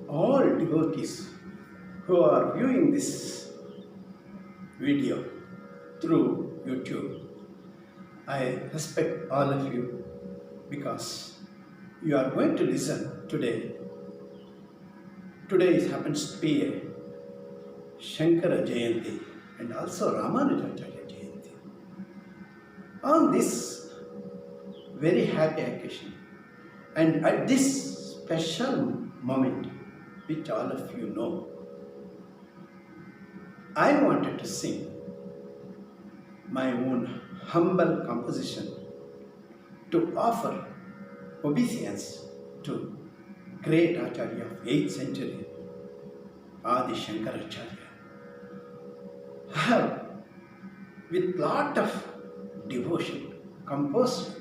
all devotees who are viewing this video through YouTube. I respect all of you because you are going to listen today. Today happens to be a Shankara Jayanti and also Ramanujacharya Jayanti. On this very happy occasion and at this special moment, which all of you know, I wanted to sing my own humble composition to offer obeisance to great Acharya of 8th century, Adi Shankaracharya. I have, with lot of devotion, composed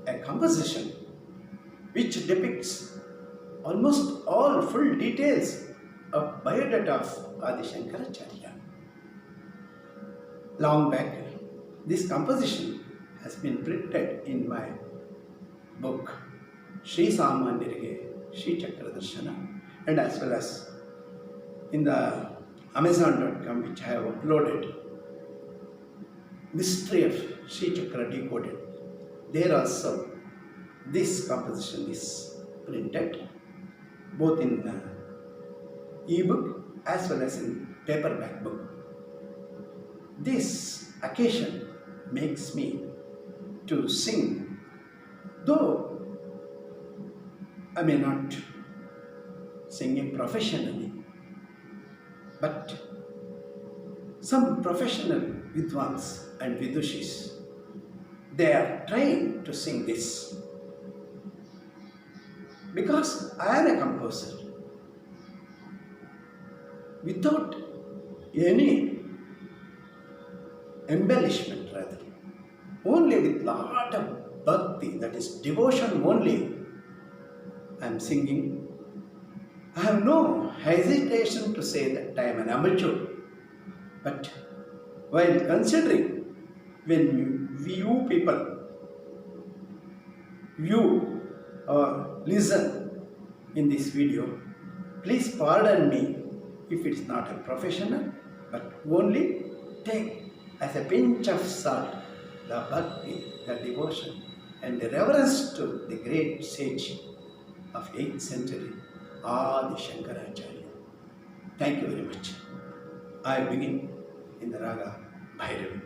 a composition which depicts almost all full details of biodata of Adi Shankaracharya. Long back, this composition has been printed in my book Sri Samanyarige Sri Chakra Darshana, and as well as in the Amazon.com, which I have uploaded, Mystery of Sri Chakra Decoded. There also this composition is printed both in e-book as well as in paperback book. This occasion makes me to sing, though I may not singing professionally, but some professional vidwans and vidushis, they are trying to sing this. Because I am a composer, without any embellishment, rather, only with lot of bhakti, that is devotion only, I am singing. I have no hesitation to say that I am an amateur, but while considering, when you people view or listen in this video, please pardon me if it is not a professional, but only take as a pinch of salt the bhakti, the devotion and the reverence to the great sage of 8th century, Adi Shankaracharya. Thank you very much. I begin in the Raga Bhairavi.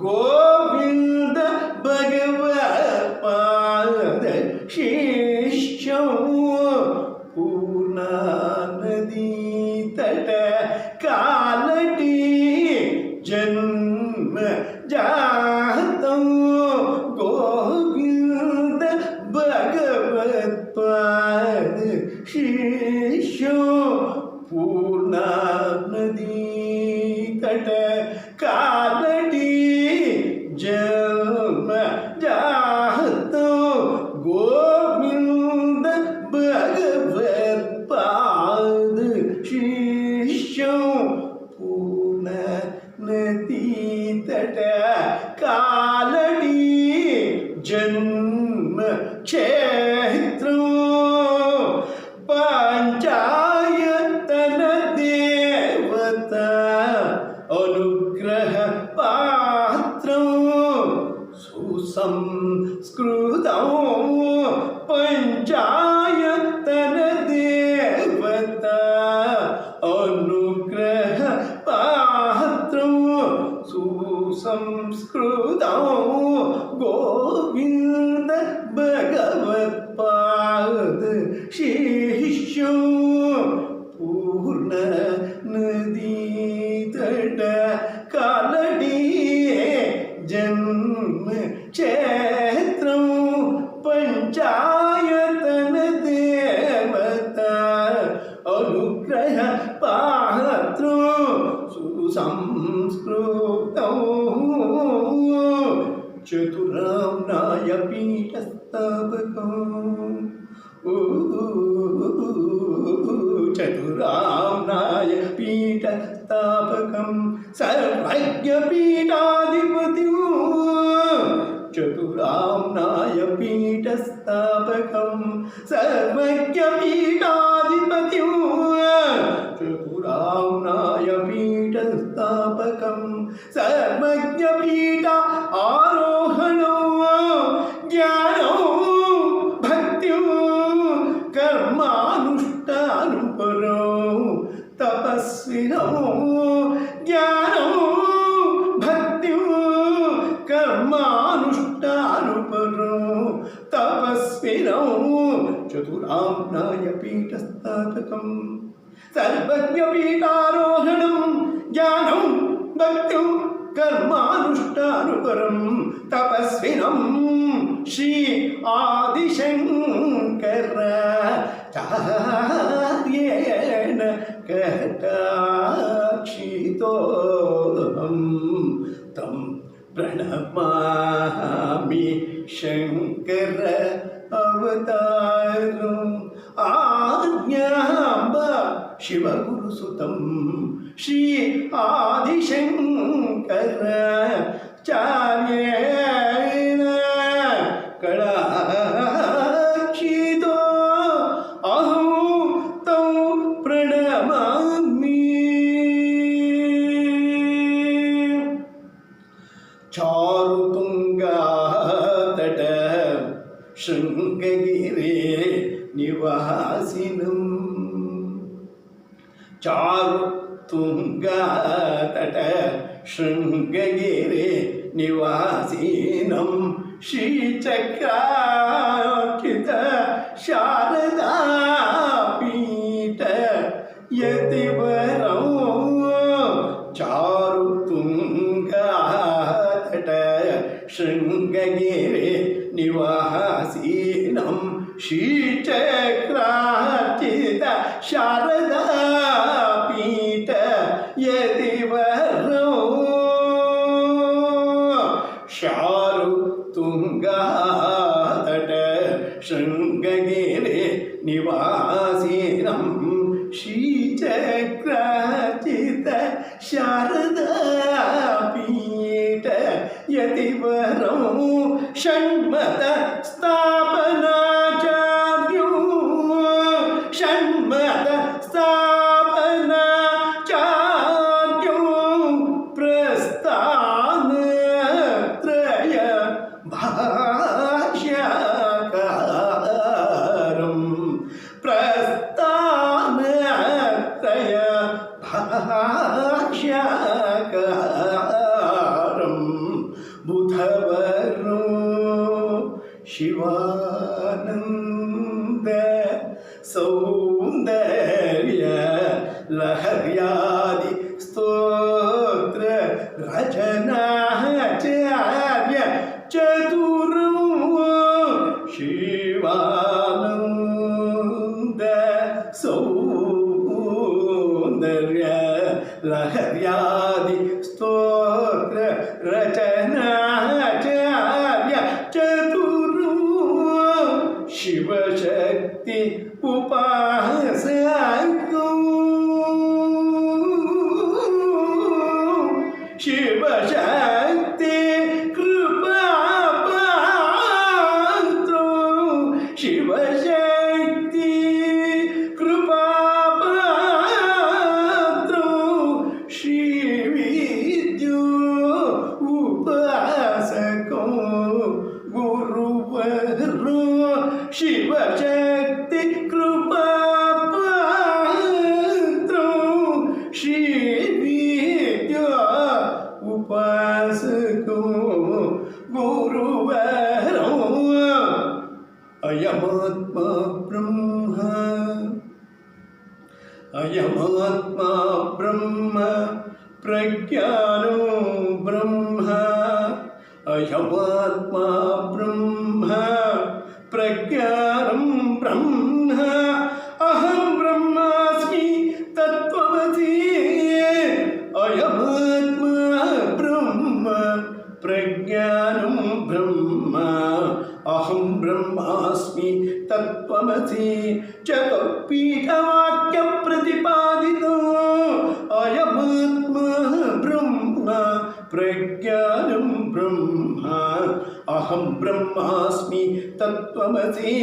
Govind भगवत्पाद शिष्यं पूर्णा नदी तट कालटी जन्म जातं गोविन्द भगवत्पाद शिष्यो पूर्णा नदी तट कालटी जन्म जातं गोविन्द भगवत्पाद शिष्यो पूर्णा नदी तट कालटी जन्म क्षेत्रं पंचायतन देवता अनुग्रह पात्रं सुसंस्कृतं पंचायतन देवता अनुग्रह पात्रं सुसंस्कृतं गोविन्द भगवत्पाद शिष्यो पूर्ण नदी तट कालटी जन्म क्षेत्रं पंचायतन देवता अनुग्रह पात्रं सुसंस्कृतं चतुराम्नाय पीठस्थापकम् चतुराम्नाय पीठस्थापकं सर्वज्ञपीठाधिपतिं चतुराम्नाय पीठस्थापकं सर्वज्ञपीठाधिपतिं चतुराम्नाय पीठस्थापकं सर्वज्ञपीठ आरोहणं ज्ञानं भक्तिं कर्मानुष्ठानुपरं तपस्विनं ज्ञानं भक्तिं कर्मानुष्ठानुपरं तपस्विनं चतुराम्नाय पीठस्थापकं सर्वज्ञपीठारोहणं ज्ञानं भक्तिं कर्मानुष्ठानुपरं तपस्विनं श्री आदिशङ्कराचार्येण कटाक्षितोऽहं तं प्रणमामि शङ्कर अवतारम् आज्ञाम्ब शिवगुरुसुतं श्री आदिशङ्कराचार्येण कटाक्षितो अहं तं प्रणमामि। चारुतुङ्गा तट शृङ्गगिरे निवासिनं चारुतुङ्गा तट शृङ्गगिरे निवासिनं श्रीचक्रार्चित शारदापीठ यतिवरं चारुतुङ्गा तट शृङ्गगिरे निवासिनं श्रीचक्रार्चित शारदापीठ यतिवरं चारुतुङ्गा तट शृङ्गगिरे निवासिनं श्रीचक्रार्चित शारदापीठ यतिवरं षण्मत स्थापनाचार्यो षण्मत स्थापनाचार्यो प्रस्थानत्रय भाष्यकारं सच्चिदानन्द सौन्दर्य लहर्यादि स्तोत्र रचनाचार्य चतुरो शिवानन्द सौन्दर्य लहर्यादि स्तोत्र रचनाचार्य चतुरो शिवशक्ति उपासको शिवशक्ति कृपापात्रो शिवशक्ति कृपापात्रो श्रीविद्यो उपासको गुरुवरो शिवशक्ति कृपापात्रो श्रीविद्यो उपासको गुरुवरो अयमात्मा ब्रह्म अयमात्मा ब्रह्म प्रज्ञानो ब्रह्म अयमात्मा ब्रह्म प्रज्ञानं ब्रह्म अहं ब्रह्मास्मि तत्त्वमसि अयमात्मा ब्रह्म प्रज्ञानं ब्रह्म अहं ब्रह्मास्मि तत्त्वमसि चतुर्पीठवाक्यप्रतिपादितो अयमात्मा ब्रह्म प्रज्ञानं ब्रह्म अहं ब्रह्मास्मि तत्त्वमसि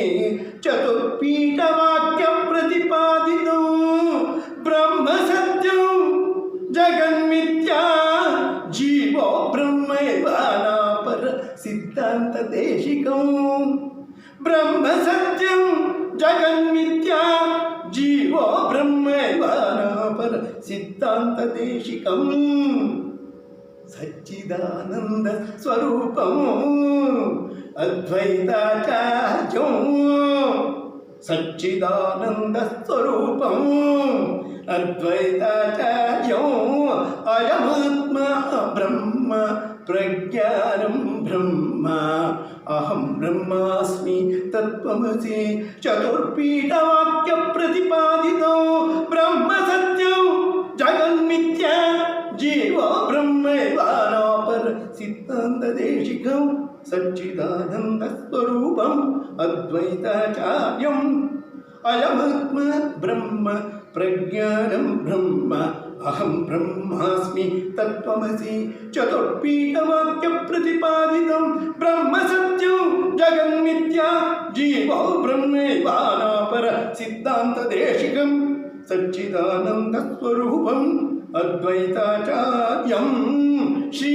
चतुर्पीठवाक्यप्रतिपादितो ब्रह्म सत्यं जगन्मिथ्या जीवो ब्रह्मैव नापर सिद्धान्तदेशिकं ब्रह्म सत्यं जगन्मिथ्या जीवो ब्रह्मैव नापर सिद्धान्तदेशिकं सच्चिदानंद स्वरूपं अद्वैताचार्यं सच्चिदानंद स्वरूपं अद्वैताचार्यं अयमात्मा ब्रह्म प्रज्ञानं ब्रह्म अहं ब्रह्मास्मि तत्त्वमसि चतुर्पीठवाक्यप्रतिपादितो ब्रह्म सत्यं जगन्मिथ्या जीवो ब्रह्मैव नापर सिद्धान्तदेशिकं सच्चिदानन्दस्वरूपम् अद्वैताचार्यम् अयमात्मा ब्रह्म प्रज्ञानं ब्रह्म अहं ब्रह्मास्मि तत्त्वमसि चतुर्पीठवाक्यप्रतिपादितं ब्रह्म सत्यं जगन्मिथ्या जीवो ब्रह्मैव नापर सिद्धान्तदेशिकं सच्चिदानन्दस्वरूपम् अद्वैताचार्यं श्री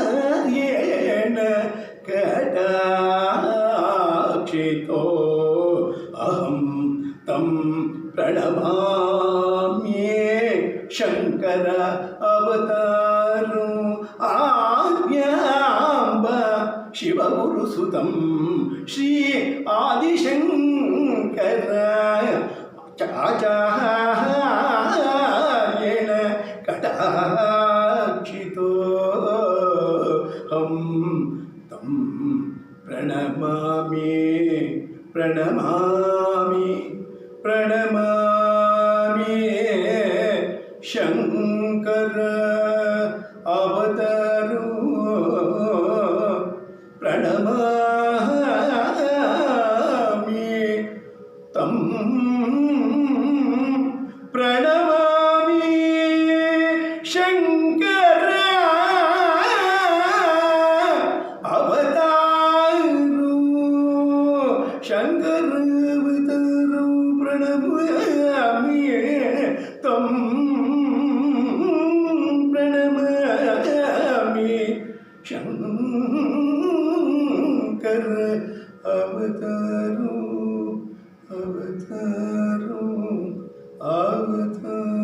आदिशङ्कराचार्येण कटाक्षितो अहं तं प्रणमाम्ये शङ्कर अवतारो आज्ञाम्ब शिवगुरुसुतं श्री आदिशङ्कराय आचार्येण कटाक्षितो हम तं प्रणमामि प्रणमामि प्रणमामि शङ्कर अवतारो प्रणमामि तं प्रणमामि शङ्कर अवतारो शङ्कर अवतारो प्रणमामि तं प्रणमामि शङ्कर अवतारो अवतारो अवतारो